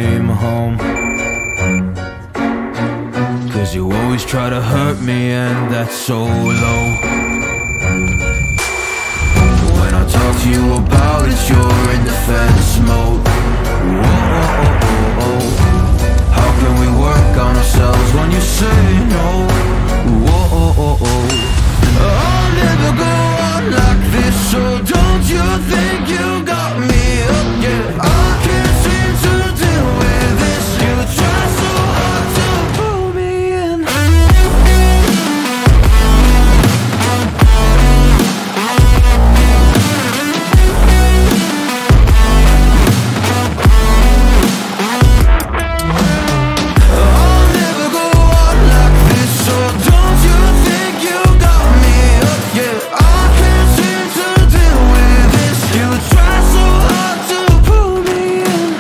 came home. Cause you always try to hurt me, and that's so low. When I talk to you about it, you're in defense mode. Whoa, how can we work on ourselves when you say no? Whoa, I'll never go on like this, so don't you think you got me up? Yeah, I can't seem to deal with this. You try so hard to pull me in. I'll never go on like this, so don't you think you got me up? Yeah, I can't seem to deal with this. You try so hard to pull me in.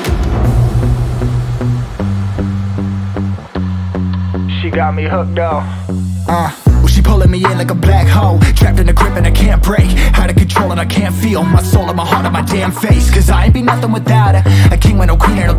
She got me hooked though. Well, she pulling me in like a black hole, trapped in a grip and I can't break. Out of control and I can't feel my soul and my heart on my damn face. Cause I ain't be nothing without her. A king with no queen and no